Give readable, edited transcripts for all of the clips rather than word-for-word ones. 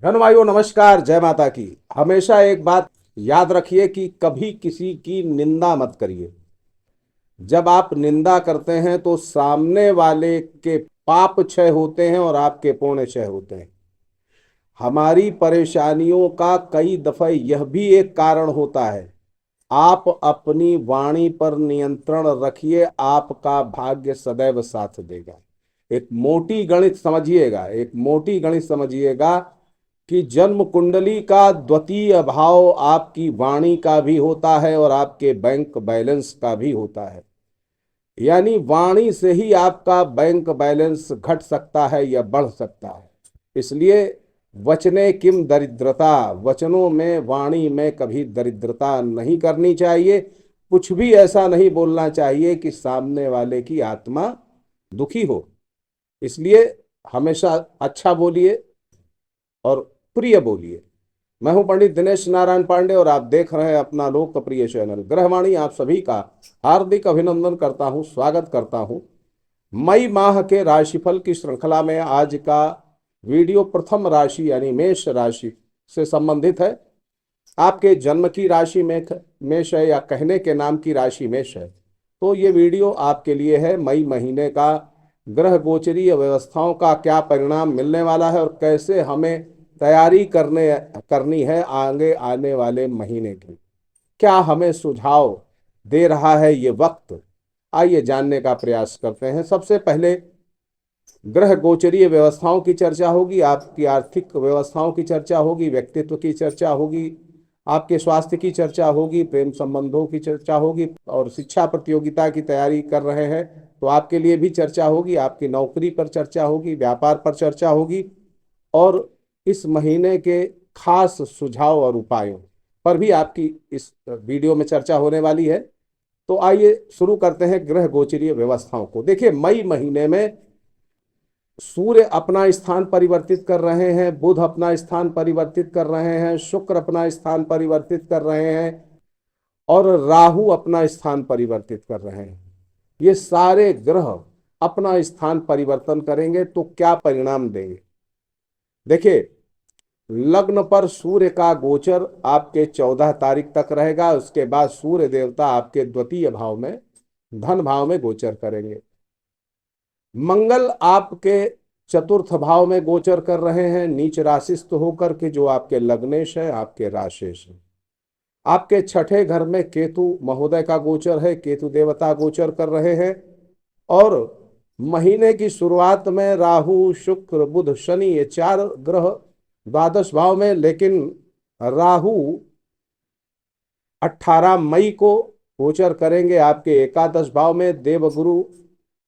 धन भाइयों, नमस्कार। जय माता की। हमेशा एक बात याद रखिए कि कभी किसी की निंदा मत करिए। जब आप निंदा करते हैं तो सामने वाले के पाप क्षय होते हैं और आपके पुण्य क्षय होते हैं। हमारी परेशानियों का कई दफे यह भी एक कारण होता है। आप अपनी वाणी पर नियंत्रण रखिए, आपका भाग्य सदैव साथ देगा। एक मोटी गणित समझिएगा कि जन्म कुंडली का द्वितीय भाव आपकी वाणी का भी होता है और आपके बैंक बैलेंस का भी होता है। यानी वाणी से ही आपका बैंक बैलेंस घट सकता है या बढ़ सकता है। इसलिए वचने किम दरिद्रता, वचनों में वाणी में कभी दरिद्रता नहीं करनी चाहिए। कुछ भी ऐसा नहीं बोलना चाहिए कि सामने वाले की आत्मा दुखी हो। इसलिए हमेशा अच्छा बोलिए और प्रिय बोलिए। मैं हूं पंडित दिनेश नारायण पांडे और आप देख रहे हैं अपना लोकप्रिय चैनल ग्रहवाणी। आप सभी का हार्दिक अभिनंदन करता हूं, स्वागत करता हूं। मई माह के राशिफल की श्रृंखला में आज का वीडियो प्रथम राशि यानी मेष राशि से संबंधित है। आपके जन्म की राशि में मेष है या कहने के नाम की राशि मेष है, तो ये वीडियो आपके लिए है। मई महीने का ग्रह गोचरीय व्यवस्थाओं का क्या परिणाम मिलने वाला है और कैसे हमें तैयारी करनी है आगे आने वाले महीने की, क्या हमें सुझाव दे रहा है ये वक्त, आइए जानने का प्रयास करते हैं। सबसे पहले ग्रह गोचरीय व्यवस्थाओं की चर्चा होगी, आपकी आर्थिक व्यवस्थाओं की चर्चा होगी, व्यक्तित्व की चर्चा होगी, आपके स्वास्थ्य की चर्चा होगी, प्रेम संबंधों की चर्चा होगी और शिक्षा प्रतियोगिता की तैयारी कर रहे हैं तो आपके लिए भी चर्चा होगी, आपकी नौकरी पर चर्चा होगी, व्यापार पर चर्चा होगी और इस महीने के खास सुझाव और उपायों पर भी आपकी इस वीडियो में चर्चा होने वाली है। तो आइए शुरू करते हैं ग्रह गोचरीय व्यवस्थाओं को। देखिए, मई महीने में सूर्य अपना स्थान परिवर्तित कर रहे हैं, बुध अपना स्थान परिवर्तित कर रहे हैं, शुक्र अपना स्थान परिवर्तित कर रहे हैं और राहु अपना स्थान परिवर्तित कर रहे हैं। ये सारे ग्रह अपना स्थान परिवर्तन करेंगे तो क्या परिणाम देंगे? देखिए, लग्न पर सूर्य का गोचर आपके 14 तारीख तक रहेगा। उसके बाद सूर्य देवता आपके द्वितीय भाव में, धन भाव में गोचर करेंगे। मंगल आपके चतुर्थ भाव में गोचर कर रहे हैं, नीच राशिस्थ होकर के, जो आपके लग्नेश है, आपके राशेश है। आपके छठे घर में केतु महोदय का गोचर है, केतु देवता गोचर कर रहे हैं और महीने की शुरुआत में राहु शुक्र बुध शनि ये चार ग्रह द्वादश भाव में, लेकिन राहु 18 मई को गोचर करेंगे आपके एकादश भाव में, देवगुरु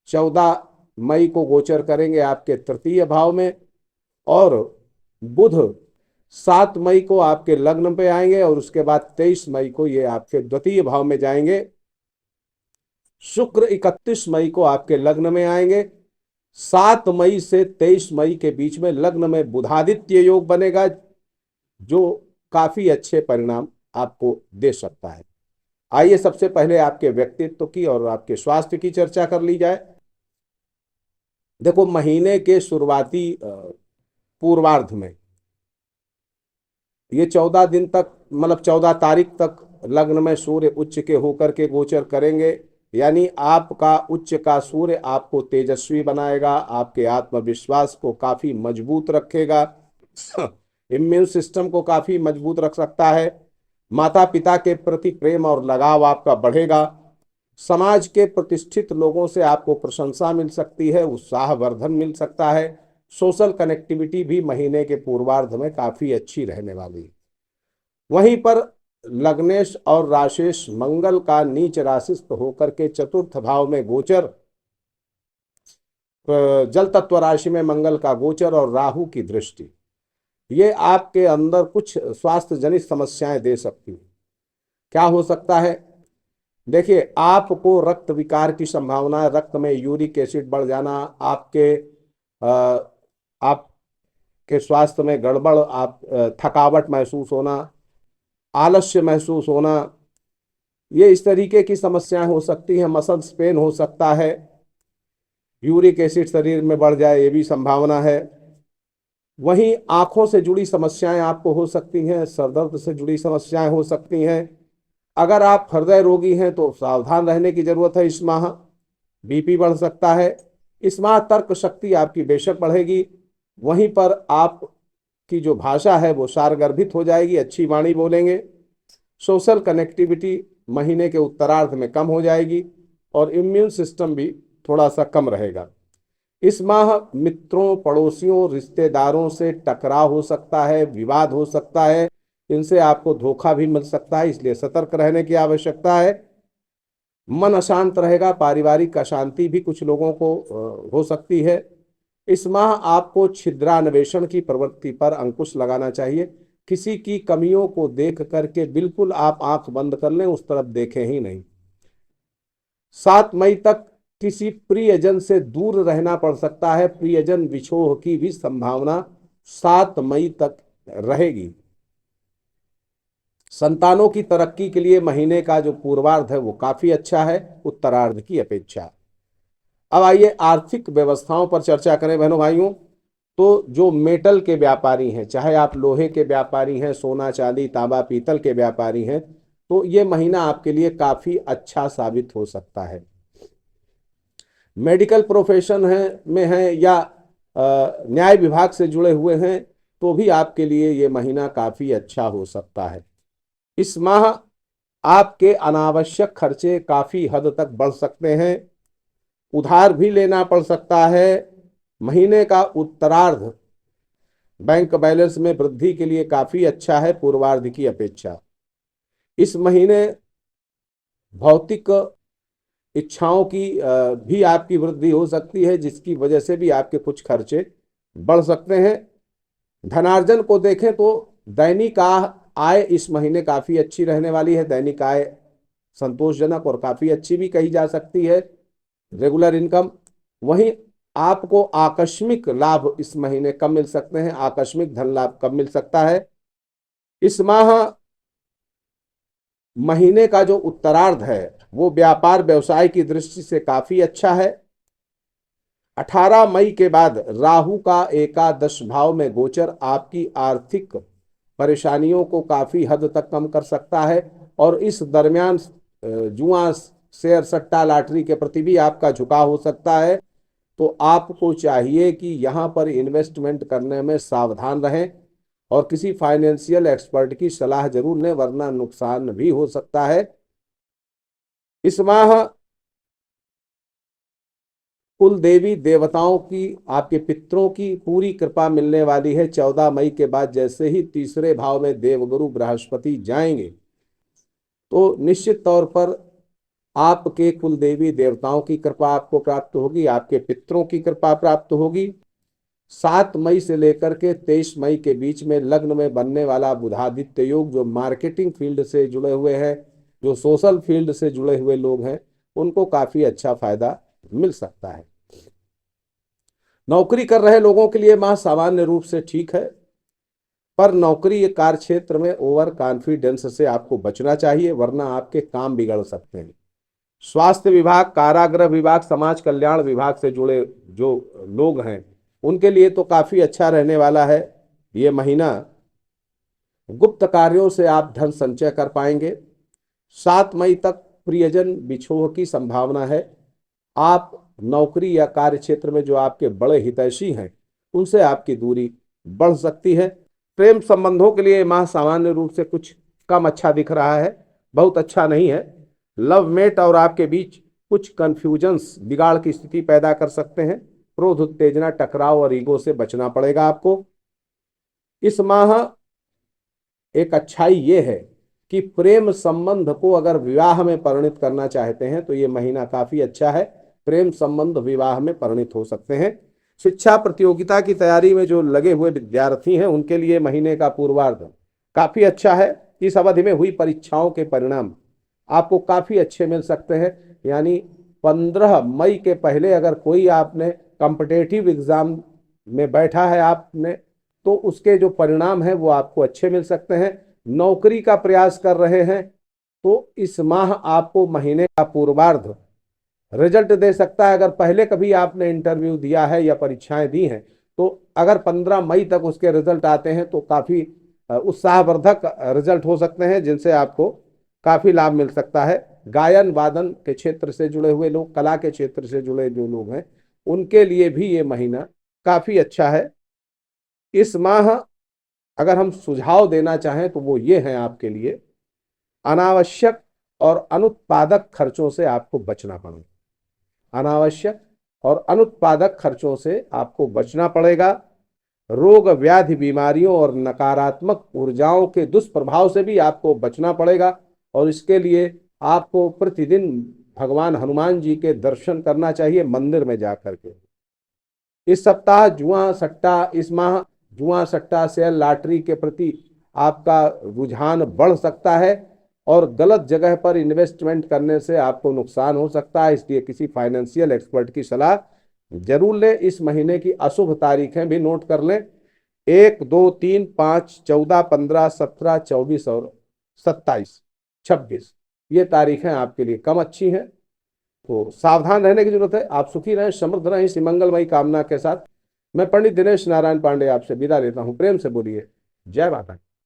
14 मई को गोचर करेंगे आपके तृतीय भाव में और बुध 7 मई को आपके लग्न पे आएंगे और उसके बाद 23 मई को ये आपके द्वितीय भाव में जाएंगे। शुक्र 31 मई को आपके लग्न में आएंगे। 7 मई से 23 मई के बीच में लग्न में बुधादित्य योग बनेगा, जो काफी अच्छे परिणाम आपको दे सकता है। आइए सबसे पहले आपके व्यक्तित्व की और आपके स्वास्थ्य की चर्चा कर ली जाए। देखो, महीने के शुरुआती पूर्वार्ध में ये 14 दिन तक, मतलब 14 तारीख तक लग्न में सूर्य उच्च के होकर के गोचर करेंगे। यानी आपका उच्च का सूर्य आपको तेजस्वी बनाएगा, आपके आत्मविश्वास को काफी मजबूत रखेगा, इम्यून सिस्टम को काफी मजबूत रख सकता है। माता पिता के प्रति प्रेम और लगाव आपका बढ़ेगा। समाज के प्रतिष्ठित लोगों से आपको प्रशंसा मिल सकती है, उत्साहवर्धन मिल सकता है। सोशल कनेक्टिविटी भी महीने के पूर्वार्ध में काफी अच्छी रहने वाली है। वहीं पर लग्नेश और राशेश मंगल का नीच राशिस्थ होकर के चतुर्थ भाव में गोचर, जल तत्व राशि में मंगल का गोचर और राहु की दृष्टि, ये आपके अंदर कुछ स्वास्थ्य जनित समस्याएं दे सकती है। क्या हो सकता है? देखिए, आपको रक्त विकार की संभावना है, रक्त में यूरिक एसिड बढ़ जाना, आपके स्वास्थ्य में गड़बड़, थकावट महसूस होना, आलस्य महसूस होना, ये इस तरीके की समस्याएं हो सकती हैं। मसल्स पेन हो सकता है, यूरिक एसिड शरीर में बढ़ जाए, ये भी संभावना है। वहीं आंखों से जुड़ी समस्याएं आपको हो सकती हैं, सरदर्द से जुड़ी समस्याएं हो सकती हैं। अगर आप हृदय रोगी हैं तो सावधान रहने की जरूरत है। इस माह बीपी बढ़ सकता है। इस माह तर्क शक्ति आपकी बेशक बढ़ेगी, वहीं पर आप की जो भाषा है वो सारगर्भित हो जाएगी, अच्छी वाणी बोलेंगे। सोशल कनेक्टिविटी महीने के उत्तरार्ध में कम हो जाएगी और इम्यून सिस्टम भी थोड़ा सा कम रहेगा। इस माह मित्रों, पड़ोसियों, रिश्तेदारों से टकराव हो सकता है, विवाद हो सकता है, इनसे आपको धोखा भी मिल सकता है, इसलिए सतर्क रहने की आवश्यकता है। मन अशांत रहेगा, पारिवारिक अशांति भी कुछ लोगों को हो सकती है। इस माह आपको छिद्रान्वेषण की प्रवृत्ति पर अंकुश लगाना चाहिए। किसी की कमियों को देख करके बिल्कुल आप आंख बंद कर लें, उस तरफ देखें ही नहीं। 7 मई तक किसी प्रियजन से दूर रहना पड़ सकता है। प्रियजन विछोह की भी संभावना 7 मई तक रहेगी। संतानों की तरक्की के लिए महीने का जो पूर्वार्ध है वो काफी अच्छा है उत्तरार्ध की अपेक्षा। अब आइए आर्थिक व्यवस्थाओं पर चर्चा करें बहनों भाइयों। तो जो मेटल के व्यापारी हैं, चाहे आप लोहे के व्यापारी हैं, सोना चांदी तांबा पीतल के व्यापारी हैं, तो ये महीना आपके लिए काफी अच्छा साबित हो सकता है। मेडिकल प्रोफेशन है में हैं या न्याय विभाग से जुड़े हुए हैं तो भी आपके लिए ये महीना काफी अच्छा हो सकता है। इस माह आपके अनावश्यक खर्चे काफी हद तक बढ़ सकते हैं, उधार भी लेना पड़ सकता है। महीने का उत्तरार्ध बैंक बैलेंस में वृद्धि के लिए काफी अच्छा है पूर्वार्ध की अपेक्षा। इस महीने भौतिक इच्छाओं की भी आपकी वृद्धि हो सकती है, जिसकी वजह से भी आपके कुछ खर्चे बढ़ सकते हैं। धनार्जन को देखें तो दैनिक आय इस महीने काफी अच्छी रहने वाली है। दैनिक आय संतोषजनक और काफी अच्छी भी कही जा सकती है, रेगुलर इनकम। वहीं आपको आकस्मिक लाभ इस महीने कम मिल सकते हैं, आकस्मिक धन लाभ कम मिल सकता है। इस माह महीने का जो उत्तरार्ध है वो व्यापार व्यवसाय की दृष्टि से काफी अच्छा है। 18 मई के बाद राहु का एकादश भाव में गोचर आपकी आर्थिक परेशानियों को काफी हद तक कम कर सकता है और इस दरमियान जुआ, शेयर सट्टा, लॉटरी के प्रति भी आपका झुकाव हो सकता है। तो आपको चाहिए कि यहाँ पर इन्वेस्टमेंट करने में सावधान रहें और किसी फाइनेंशियल एक्सपर्ट की सलाह जरूर लें, वरना नुकसान भी हो सकता है। इस माह कुल देवी देवताओं की, आपके पितरों की पूरी कृपा मिलने वाली है। 14 मई के बाद जैसे ही तीसरे भाव में देवगुरु बृहस्पति जाएंगे तो निश्चित तौर पर आपके कुल देवी देवताओं की कृपा आपको प्राप्त होगी, आपके पितरों की कृपा प्राप्त होगी। 7 मई से लेकर के 23 मई के बीच में लग्न में बनने वाला बुधादित्य योग, जो मार्केटिंग फील्ड से जुड़े हुए हैं, जो सोशल फील्ड से जुड़े हुए लोग हैं, उनको काफी अच्छा फायदा मिल सकता है। नौकरी कर रहे लोगों के लिए माह सामान्य रूप से ठीक है, पर नौकरी कार्य क्षेत्र में ओवर कॉन्फिडेंस से आपको बचना चाहिए, वरना आपके काम बिगड़ सकते हैं। स्वास्थ्य विभाग, कारागृह विभाग, समाज कल्याण विभाग से जुड़े जो लोग हैं उनके लिए तो काफी अच्छा रहने वाला है ये महीना। गुप्त कार्यों से आप धन संचय कर पाएंगे। 7 मई तक प्रियजन बिछोह की संभावना है। आप नौकरी या कार्य क्षेत्र में जो आपके बड़े हितैषी हैं उनसे आपकी दूरी बढ़ सकती है। प्रेम संबंधों के लिए माह सामान्य रूप से कुछ कम अच्छा दिख रहा है, बहुत अच्छा नहीं है। लव मेट और आपके बीच कुछ कंफ्यूजन्स, बिगाड़ की स्थिति पैदा कर सकते हैं। क्रोध, उत्तेजना, टकराव और ईगो से बचना पड़ेगा आपको। इस माह एक अच्छाई ये है कि प्रेम संबंध को अगर विवाह में परिणित करना चाहते हैं तो ये महीना काफी अच्छा है। प्रेम संबंध विवाह में परिणित हो सकते हैं। शिक्षा प्रतियोगिता की तैयारी में जो लगे हुए विद्यार्थी हैं उनके लिए महीने का पूर्वार्ध काफी अच्छा है। इस अवधि में हुई परीक्षाओं के परिणाम आपको काफी अच्छे मिल सकते हैं। यानी 15 मई के पहले अगर कोई आपने कॉम्पिटेटिव एग्जाम में बैठा है आपने, तो उसके जो परिणाम हैं वो आपको अच्छे मिल सकते हैं। नौकरी का प्रयास कर रहे हैं तो इस माह आपको महीने का पूर्वार्ध रिजल्ट दे सकता है। अगर पहले कभी आपने इंटरव्यू दिया है या परीक्षाएं दी हैं तो अगर 15 मई तक उसके रिजल्ट आते हैं तो काफ़ी उत्साहवर्धक रिजल्ट हो सकते हैं, जिनसे आपको काफ़ी लाभ मिल सकता है। गायन वादन के क्षेत्र से जुड़े हुए लोग, कला के क्षेत्र से जुड़े जो लोग हैं, उनके लिए भी ये महीना काफ़ी अच्छा है। इस माह अगर हम सुझाव देना चाहें तो वो ये हैं आपके लिए, अनावश्यक और अनुत्पादक खर्चों से आपको बचना पड़ेगा। अनावश्यक और अनुत्पादक खर्चों से आपको बचना पड़ेगा। रोग व्याधि बीमारियों और नकारात्मक ऊर्जाओं के दुष्प्रभाव से भी आपको बचना पड़ेगा, और इसके लिए आपको प्रतिदिन भगवान हनुमान जी के दर्शन करना चाहिए मंदिर में जाकर के। इस सप्ताह जुआ सट्टा, इस माह जुआ सट्टा शेयर लॉटरी के प्रति आपका रुझान बढ़ सकता है, और गलत जगह पर इन्वेस्टमेंट करने से आपको नुकसान हो सकता है। इसलिए किसी फाइनेंशियल एक्सपर्ट की सलाह जरूर लें। इस महीने की अशुभ तारीखें भी नोट कर लें, 1, 2, 3, 5, 14, 15, 17, 24 और 27, 26, ये तारीखें आपके लिए कम अच्छी हैं, तो सावधान रहने की जरूरत है। आप सुखी रहें, समृद्ध रहें, इसी मंगलमयी कामना के साथ मैं पंडित दिनेश नारायण पांडे आपसे विदा लेता हूं। प्रेम से बोलिए जय माता।